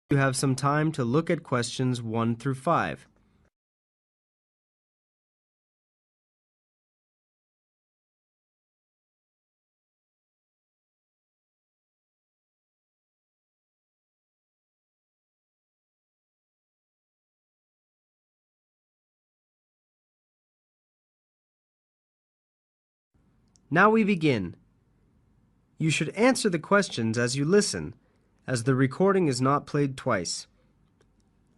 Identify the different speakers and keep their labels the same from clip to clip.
Speaker 1: You have some time to look at questions 1 through 5. Now we begin. You should answer the questions as you listen, as the recording is not played twice.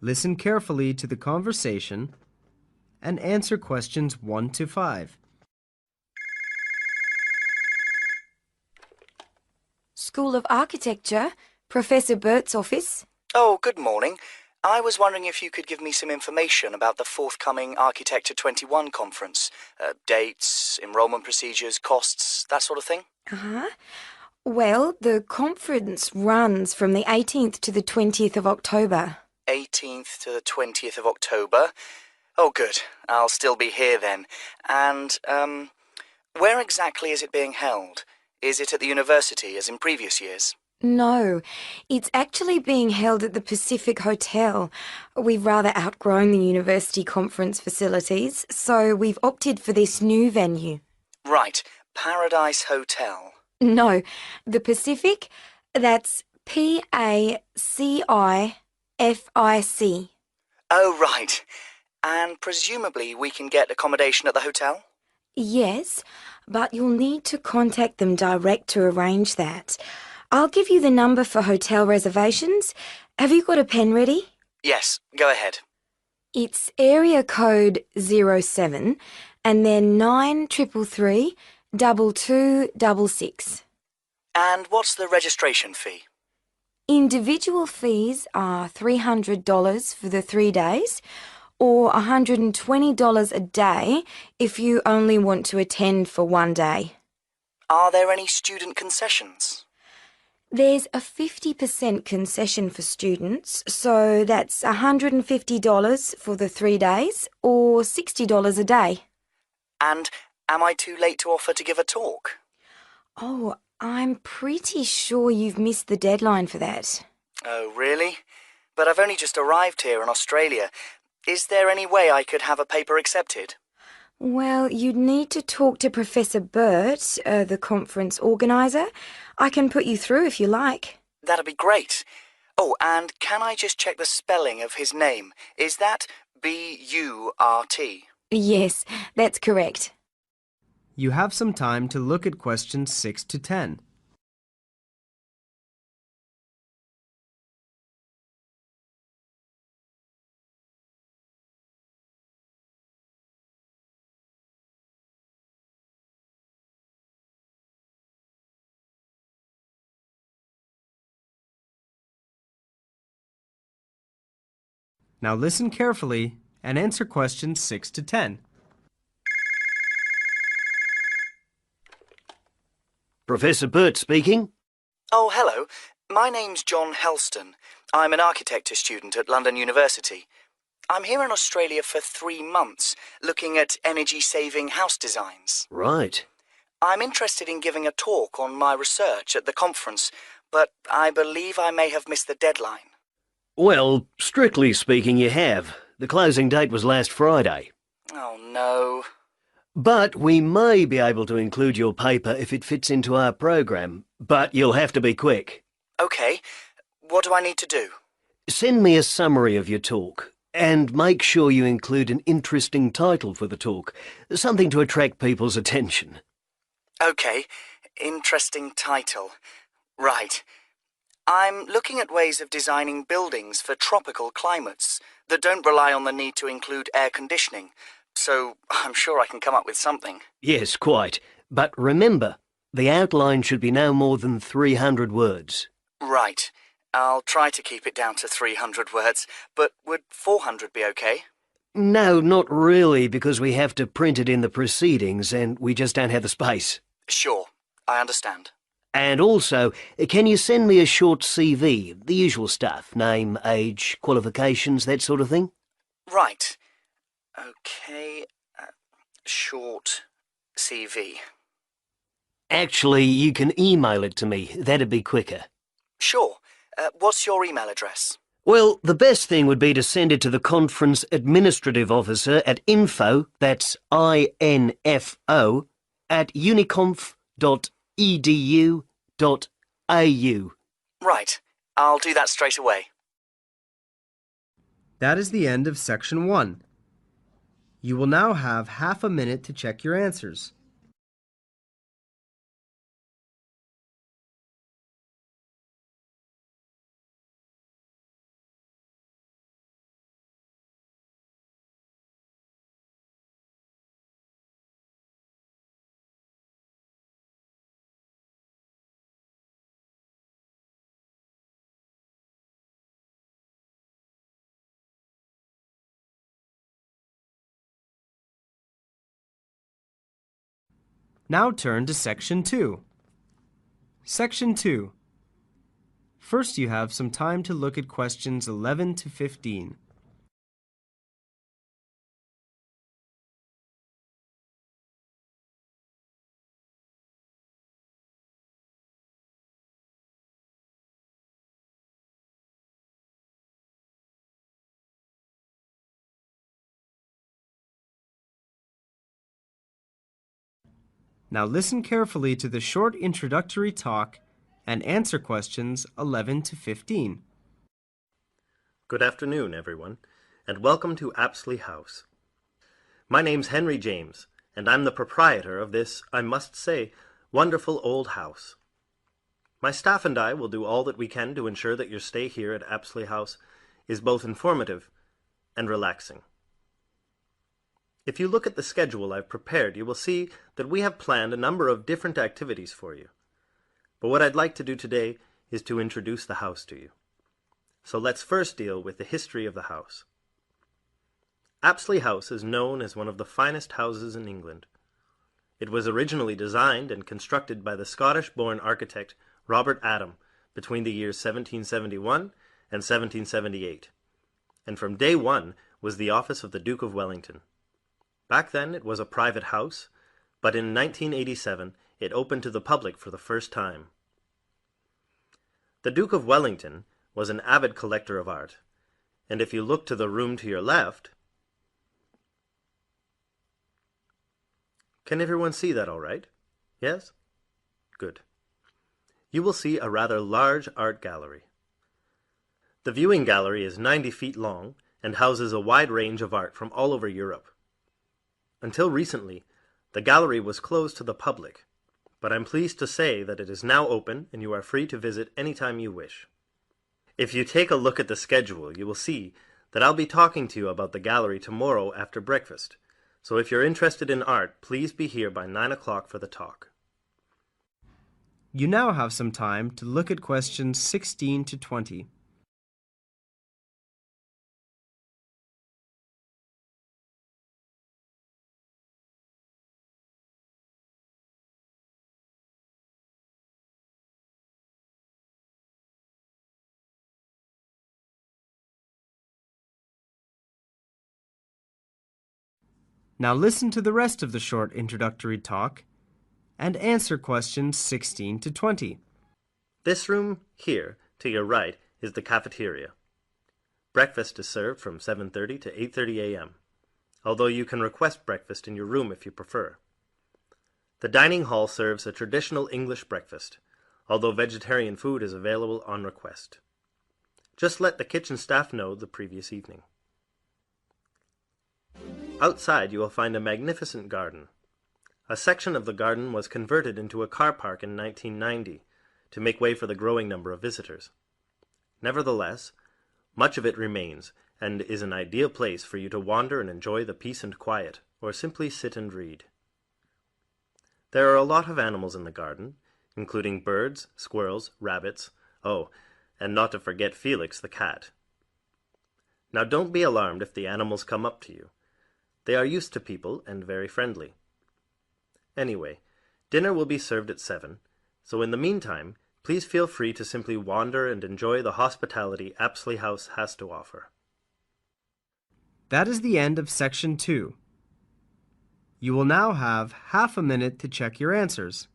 Speaker 1: Listen carefully to the conversation and answer questions 1 to 5.
Speaker 2: School of Architecture, Professor Bert's office.
Speaker 3: Oh, good morning. I was wondering if you could give me some information about the forthcoming Architecture 21 conference. Dates, enrollment procedures, costs, that sort of thing.
Speaker 2: Well, the conference runs from the 18th to the 20th of October.
Speaker 3: 18th to the 20th of October. Oh, good. I'll still be here then. And, where exactly is it being held? Is it at the university, as in previous years?
Speaker 2: No, it's actually being held at the Pacific Hotel. We've rather outgrown the university conference facilities, so we've opted for this new venue.
Speaker 3: Right. Paradise Hotel.
Speaker 2: No, the Pacific, that's Pacific.
Speaker 3: Oh, right. And presumably we can get accommodation at the hotel?
Speaker 2: Yes, but you'll need to contact them direct to arrange that. I'll give you the number for hotel reservations. Have you got a pen ready?
Speaker 3: Yes, go ahead.
Speaker 2: It's area code 07 and then 9333 2266.
Speaker 3: And what's the registration fee?
Speaker 2: Individual fees are $300 for the 3 days, or $120 a day if you only want to attend for 1 day.
Speaker 3: Are there any student concessions?
Speaker 2: There's a 50% concession for students, so that's $150 for the 3 days, or $60 a day.
Speaker 3: And am I too late to offer to give a talk?
Speaker 2: Oh, I'm pretty sure you've missed the deadline for that.
Speaker 3: Oh, really? But I've only just arrived here in Australia. Is there any way I could have a paper accepted?
Speaker 2: Well, you'd need to talk to Professor Bert, the conference organiser. I can put you through if you like.
Speaker 3: That'd be great. Oh, and can I just check the spelling of his name? Is that B-U-R-T?
Speaker 2: Yes, that's correct.
Speaker 1: You have some time to look at questions 6 to 10. Now listen carefully and answer questions 6 to 10.
Speaker 4: Professor Burt speaking.
Speaker 3: Oh, hello. My name's John Helston. I'm an architecture student at London University. I'm here in Australia for 3 months, looking at energy-saving house designs.
Speaker 4: Right.
Speaker 3: I'm interested in giving a talk on my research at the conference, but I believe I may have missed the deadline.
Speaker 4: Well, strictly speaking, you have. The closing date was last Friday.
Speaker 3: Oh, no.
Speaker 4: But we may be able to include your paper if it fits into our program. But you'll have to be quick.
Speaker 3: OK. What do I need to do?
Speaker 4: Send me a summary of your talk. And make sure you include an interesting title for the talk. Something to attract people's attention.
Speaker 3: OK. Interesting title. Right. I'm looking at ways of designing buildings for tropical climates that don't rely on the need to include air conditioning, so I'm sure I can come up with something.
Speaker 4: Yes, quite. But remember, the outline should be no more than 300 words.
Speaker 3: Right. I'll try to keep it down to 300 words, but would 400 be okay?
Speaker 4: No, not really, because we have to print it in the proceedings and we just don't have the space.
Speaker 3: Sure. I understand.
Speaker 4: And also, can you send me a short CV, the usual stuff, name, age, qualifications, that sort of thing?
Speaker 3: Right. OK. Short CV.
Speaker 4: Actually, you can email it to me. That'd be quicker.
Speaker 3: Sure. What's your email address?
Speaker 4: Well, the best thing would be to send it to the conference administrative officer at info, that's INFO, at uniconf.edu.au.
Speaker 3: Right. I'll do that straight away.
Speaker 1: That is the end of Section 1. You will now have half a minute to check your answers. Now turn to Section 2. Section 2. First, you have some time to look at questions 11 to 15. Now listen carefully to the short introductory talk and answer questions 11 to 15.
Speaker 5: Good afternoon, everyone, and welcome to Apsley House. My name's Henry James, and I'm the proprietor of this, I must say, wonderful old house. My staff and I will do all that we can to ensure that your stay here at Apsley House is both informative and relaxing. If you look at the schedule I've prepared, you will see that we have planned a number of different activities for you. But what I'd like to do today is to introduce the house to you. So let's first deal with the history of the house. Apsley House is known as one of the finest houses in England. It was originally designed and constructed by the Scottish-born architect Robert Adam between the years 1771 and 1778, and from day one was the office of the Duke of Wellington. Back then it was a private house, but in 1987 it opened to the public for the first time. The Duke of Wellington was an avid collector of art, and if you look to the room to your left, can everyone see that all right? Yes? Good. You will see a rather large art gallery. The viewing gallery is 90 feet long and houses a wide range of art from all over Europe. Until recently, the gallery was closed to the public, but I'm pleased to say that it is now open and you are free to visit anytime you wish. If you take a look at the schedule, you will see that I'll be talking to you about the gallery tomorrow after breakfast, so if you're interested in art, please be here by 9 o'clock for the talk.
Speaker 1: You now have some time to look at questions 16 to 20. Now listen to the rest of the short introductory talk and answer questions 16 to 20.
Speaker 5: This room here, to your right, is the cafeteria. Breakfast is served from 7:30 to 8:30 a.m., although you can request breakfast in your room if you prefer. The dining hall serves a traditional English breakfast, although vegetarian food is available on request. Just let the kitchen staff know the previous evening. Outside you will find a magnificent garden. A section of the garden was converted into a car park in 1990 to make way for the growing number of visitors. Nevertheless, much of it remains and is an ideal place for you to wander and enjoy the peace and quiet, or simply sit and read. There are a lot of animals in the garden, including birds, squirrels, rabbits, and not to forget Felix the cat. Now don't be alarmed if the animals come up to you. They are used to people and very friendly. Anyway, dinner will be served at 7, so in the meantime, please feel free to simply wander and enjoy the hospitality Apsley House has to offer.
Speaker 1: That is the end of Section 2. You will now have half a minute to check your answers.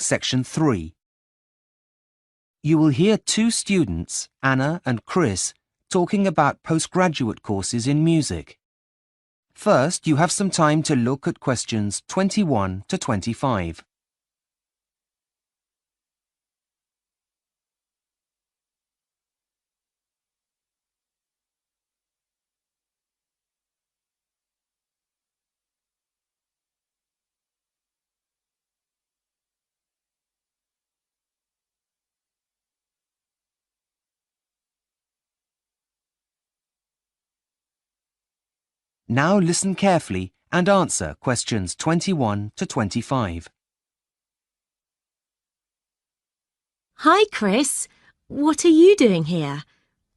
Speaker 6: Section 3. You will hear two students, Anna and Chris, talking about postgraduate courses in music. First, you have some time to look at questions 21 to 25. Now listen carefully and answer questions 21 to 25.
Speaker 7: Hi, Chris. What are you doing here?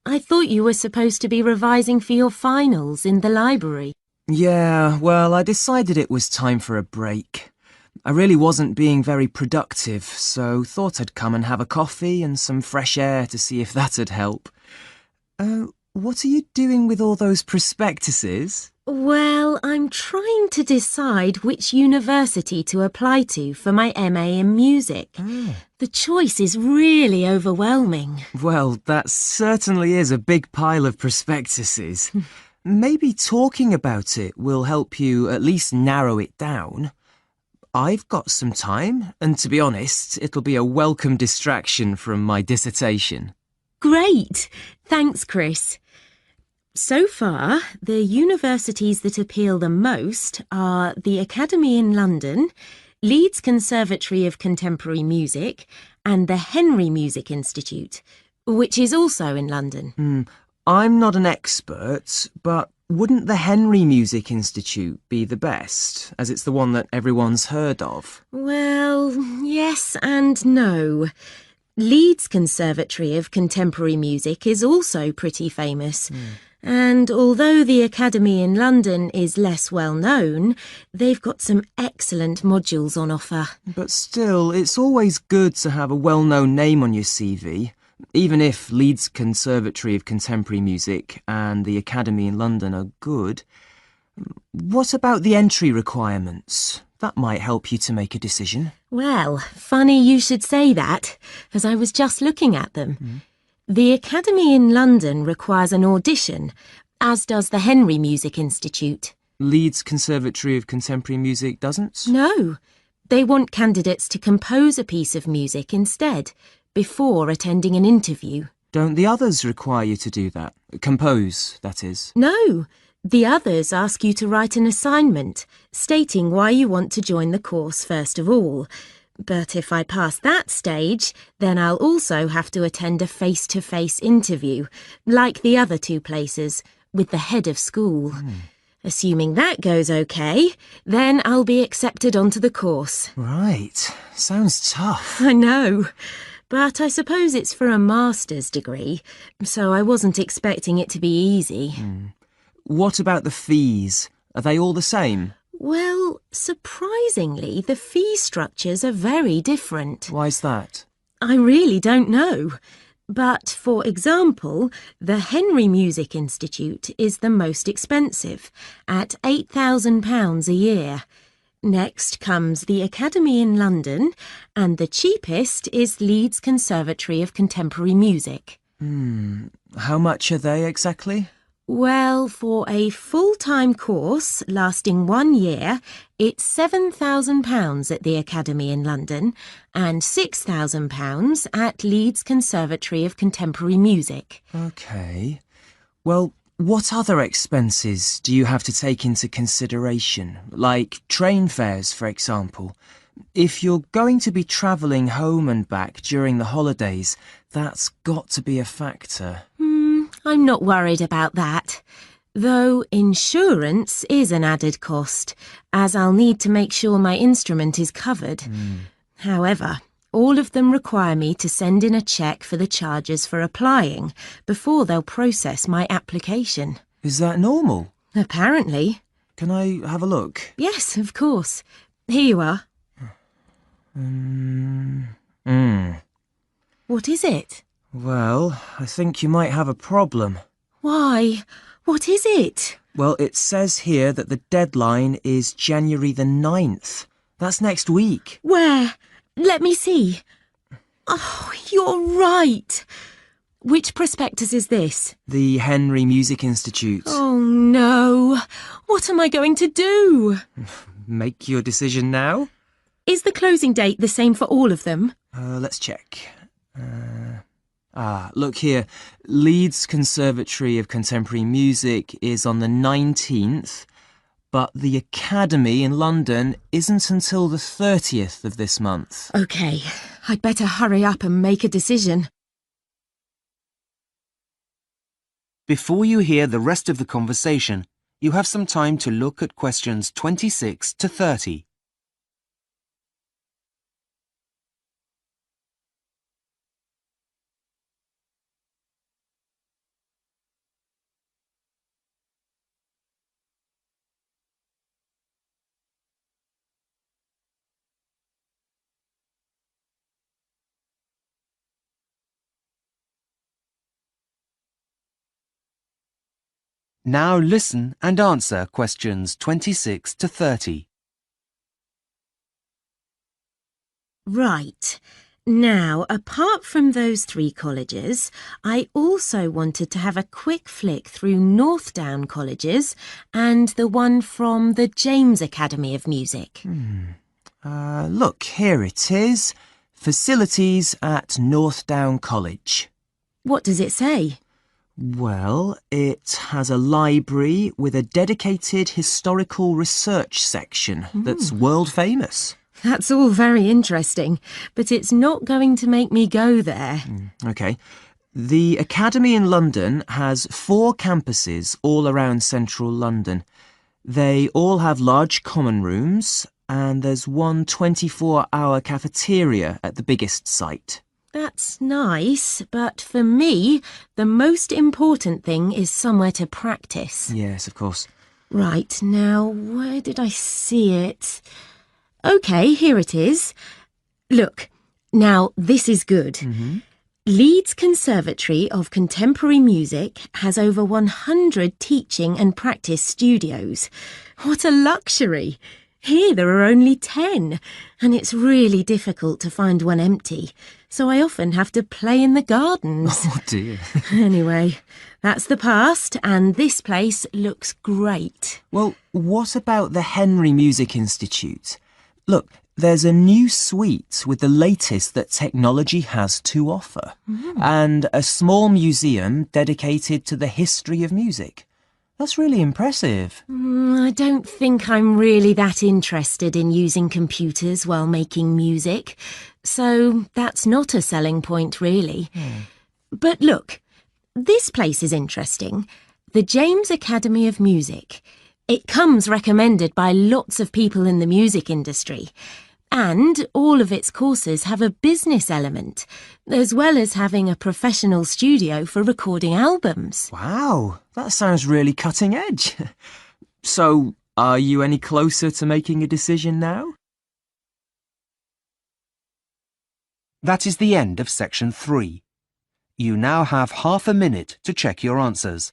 Speaker 7: I thought you were supposed to be revising for your finals in the library.
Speaker 8: Yeah, well, I decided it was time for a break. I really wasn't being very productive, so thought I'd come and have a coffee and some fresh air to see if that'd help. What are you doing with all those prospectuses?
Speaker 7: Well, I'm trying to decide which university to apply to for my MA in music. The choice is really overwhelming.
Speaker 8: Well, that certainly is a big pile of prospectuses. Maybe talking about it will help you at least narrow it down. I've got some time, and to be honest, it'll be a welcome distraction from my dissertation.
Speaker 7: Great! Thanks, Chris. So far, the universities that appeal the most are the Academy in London, Leeds Conservatory of Contemporary Music, and the Henry Music Institute, which is also in London.
Speaker 8: I'm not an expert, but wouldn't the Henry Music Institute be the best, as it's the one that everyone's heard of?
Speaker 7: Well, yes and no. Leeds Conservatory of Contemporary Music is also pretty famous. And although the Academy in London is less well known, they've got some excellent modules on offer.
Speaker 8: But still, it's always good to have a well-known name on your CV, even if Leeds Conservatory of Contemporary Music and the Academy in London are good. What about the entry requirements? That might help you to make a decision.
Speaker 7: Well, funny you should say that, as I was just looking at them. The Academy in London requires an audition, as does the Henry Music Institute.
Speaker 8: Leeds Conservatory of Contemporary Music doesn't?
Speaker 7: No, they want candidates to compose a piece of music instead, before attending an interview.
Speaker 8: Don't the others require you to do that? Compose, that is.
Speaker 7: No, the others ask you to write an assignment, stating why you want to join the course first of all. But if I pass that stage, then I'll also have to attend a face-to-face interview, like the other two places, with the head of school. Assuming that goes okay, then I'll be accepted onto the course.
Speaker 8: Right. Sounds tough.
Speaker 7: I know, but I suppose it's for a master's degree, so I wasn't expecting it to be easy.
Speaker 8: What about the fees? Are they all the same?
Speaker 7: Well, surprisingly, the fee structures are very different.
Speaker 8: Why's that?
Speaker 7: I really don't know. But, for example, the Henry Music Institute is the most expensive, at £8,000 a year. Next comes the Academy in London, and the cheapest is Leeds Conservatory of Contemporary Music.
Speaker 8: How much are they exactly?
Speaker 7: Well, for a full-time course lasting 1 year, it's £7,000 at the Academy in London and £6,000 at Leeds Conservatory of Contemporary Music.
Speaker 8: OK. Well, what other expenses do you have to take into consideration? Like train fares, for example. If you're going to be travelling home and back during the holidays, that's got to be a factor.
Speaker 7: I'm not worried about that. Though insurance is an added cost, as I'll need to make sure my instrument is covered. However, all of them require me to send in a cheque for the charges for applying before they'll process my application.
Speaker 8: Is that normal?
Speaker 7: Apparently.
Speaker 8: Can I have a look?
Speaker 7: Yes, of course. Here you are. What is it?
Speaker 8: Well, I think you might have a problem.
Speaker 7: Why? What is it?
Speaker 8: Well, it says here that the deadline is January the 9th. That's next week.
Speaker 7: Where? let me see. Oh, you're right. Which prospectus is this?
Speaker 8: The Henry Music Institute.
Speaker 7: Oh, no. What am I going to do?
Speaker 8: Make your decision now.
Speaker 7: Is the closing date the same for all of them?
Speaker 8: Let's check. Look here. Leeds Conservatory of Contemporary Music is on the 19th, but the Academy in London isn't until the 30th of this month.
Speaker 7: OK, I'd better hurry up and make a decision.
Speaker 6: Before you hear the rest of the conversation, you have some time to look at questions 26 to 30. Now listen and answer questions 26 to 30.
Speaker 7: Right. Now, apart from those three colleges, I also wanted to have a quick flick through Northdown colleges and the one from the James Academy of Music.
Speaker 8: Look, here it is. Facilities at Northdown College.
Speaker 7: What does it say?
Speaker 8: Well, it has a library with a dedicated historical research section that's world famous.
Speaker 7: That's all very interesting, but it's not going to make me go there.
Speaker 8: OK. The Academy in London has 4 campuses all around central London. They all have large common rooms, and there's one 24-hour cafeteria at the biggest site.
Speaker 7: That's nice, but for me, the most important thing is somewhere to practice.
Speaker 8: Yes, of course.
Speaker 7: Right, now, where did I see it? OK, here it is. Look, now this is good. Leeds Conservatory of Contemporary Music has over 100 teaching and practice studios. What a luxury! Here there are only 10, and it's really difficult to find one empty, so I often have to play in the gardens.
Speaker 8: Oh dear.
Speaker 7: Anyway, that's the past, and this place looks great.
Speaker 8: Well, what about the Henry Music Institute? Look, there's a new suite with the latest that technology has to offer, and a small museum dedicated to the history of music. That's really impressive.
Speaker 7: I don't think I'm really that interested in using computers while making music, so that's not a selling point, really. But look, this place is interesting. The James Academy of Music. It comes recommended by lots of people in the music industry. And all of its courses have a business element, as well as having a professional studio for recording albums.
Speaker 8: Wow, that sounds really cutting edge. So, are you any closer to making a decision now?
Speaker 6: That is the end of section 3. You now have half a minute to check your answers.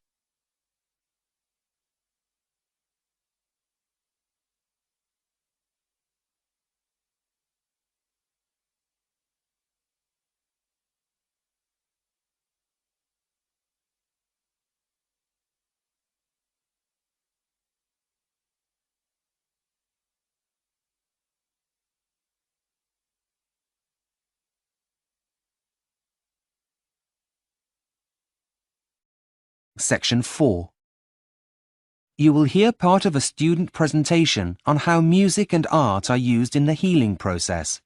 Speaker 6: Section 4. You will hear part of a student presentation on how music and art are used in the healing process.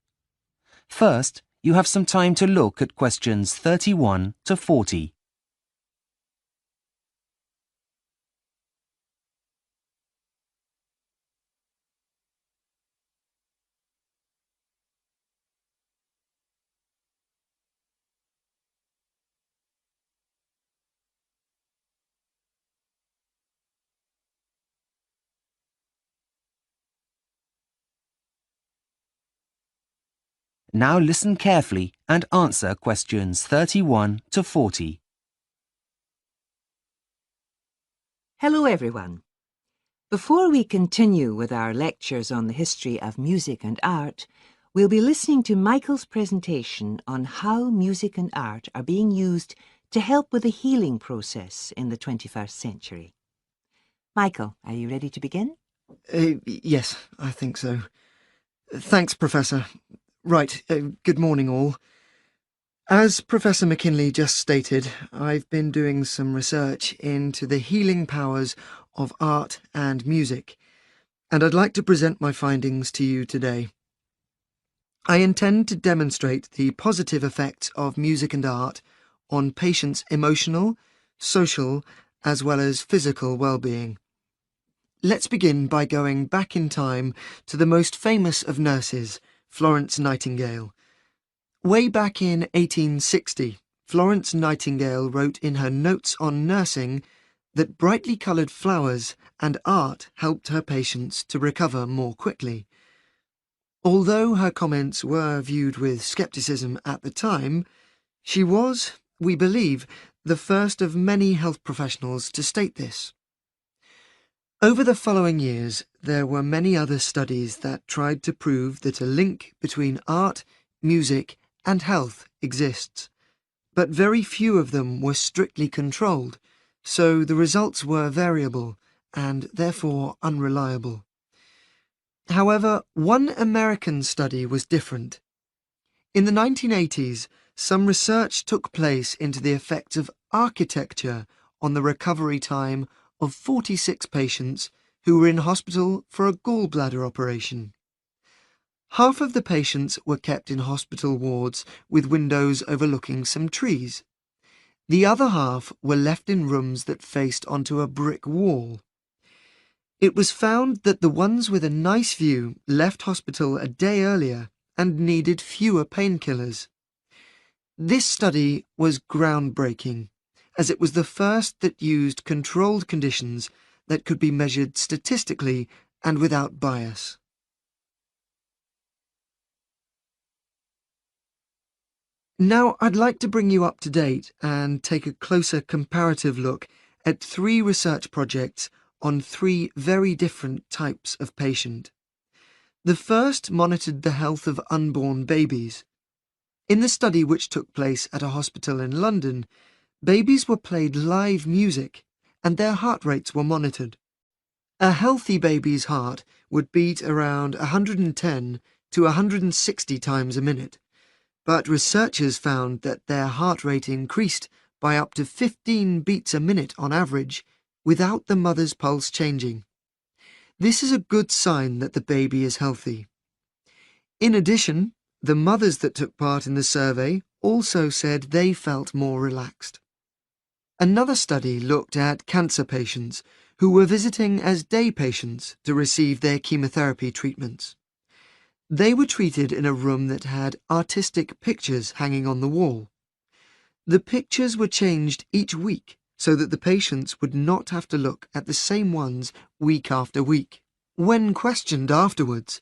Speaker 6: First, you have some time to look at questions 31 to 40. Now listen carefully and answer questions 31 to 40.
Speaker 9: Hello everyone. Before we continue with our lectures on the history of music and art, We'll be listening to Michael's presentation on how music and art are being used to help with the healing process in the 21st century. Michael, are you ready to begin?
Speaker 10: Yes, I think so. Thanks, Professor. Right, good morning all. As Professor McKinley just stated, I've been doing some research into the healing powers of art and music, and I'd like to present my findings to you today. I intend to demonstrate the positive effects of music and art on patients' emotional, social, as well as physical well-being. Let's begin by going back in time to the most famous of nurses, Florence Nightingale. Way back in 1860, Florence Nightingale wrote in her Notes on Nursing that brightly coloured flowers and art helped her patients to recover more quickly. Although her comments were viewed with scepticism at the time, she was, we believe, the first of many health professionals to state this. Over the following years, there were many other studies that tried to prove that a link between art, music, and health exists, but very few of them were strictly controlled, so the results were variable and therefore unreliable. However, one American study was different. In the 1980s, some research took place into the effects of architecture on the recovery time of 46 patients who were in hospital for a gallbladder operation. Half of the patients were kept in hospital wards with windows overlooking some trees. The other half were left in rooms that faced onto a brick wall. It was found that the ones with a nice view left hospital a day earlier and needed fewer painkillers. This study was groundbreaking, as it was the first that used controlled conditions that could be measured statistically and without bias. Now I'd like to bring you up to date and take a closer comparative look at 3 research projects on 3 very different types of patient. The first monitored the health of unborn babies. In the study, which took place at a hospital in London, babies were played live music and their heart rates were monitored. A healthy baby's heart would beat around 110 to 160 times a minute, but researchers found that their heart rate increased by up to 15 beats a minute on average without the mother's pulse changing. This is a good sign that the baby is healthy. In addition, the mothers that took part in the survey also said they felt more relaxed. Another study looked at cancer patients who were visiting as day patients to receive their chemotherapy treatments. They were treated in a room that had artistic pictures hanging on the wall. The pictures were changed each week so that the patients would not have to look at the same ones week after week. When questioned afterwards,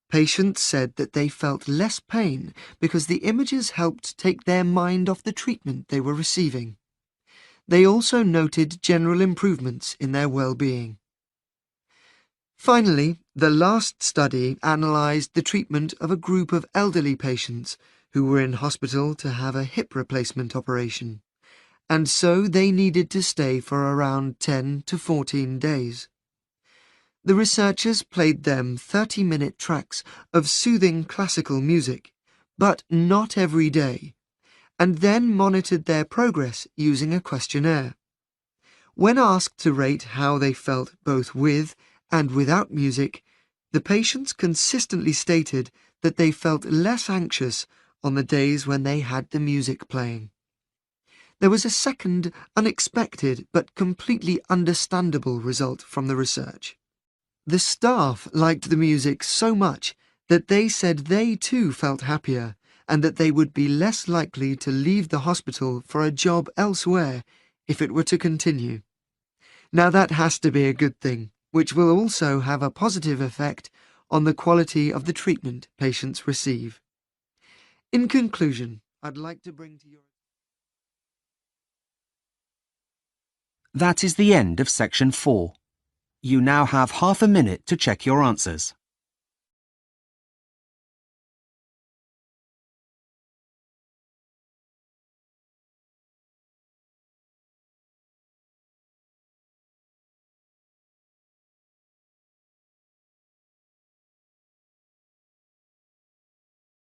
Speaker 10: patients said that they felt less pain because the images helped take their mind off the treatment they were receiving. They also noted general improvements in their well-being. Finally, the last study analysed the treatment of a group of elderly patients who were in hospital to have a hip replacement operation, and so they needed to stay for around 10 to 14 days. The researchers played them 30-minute tracks of soothing classical music, but not every day, and then monitored their progress using a questionnaire. When asked to rate how they felt both with and without music, the patients consistently stated that they felt less anxious on the days when they had the music playing. There was a second, unexpected but completely understandable result from the research. The staff liked the music so much that they said they too felt happier and that they would be less likely to leave the hospital for a job elsewhere if it were to continue. Now that has to be a good thing, which will also have a positive effect on the quality of the treatment patients receive. In conclusion, I'd like to bring to your...
Speaker 6: That is the end of section 4. You now have half a minute to check your answers.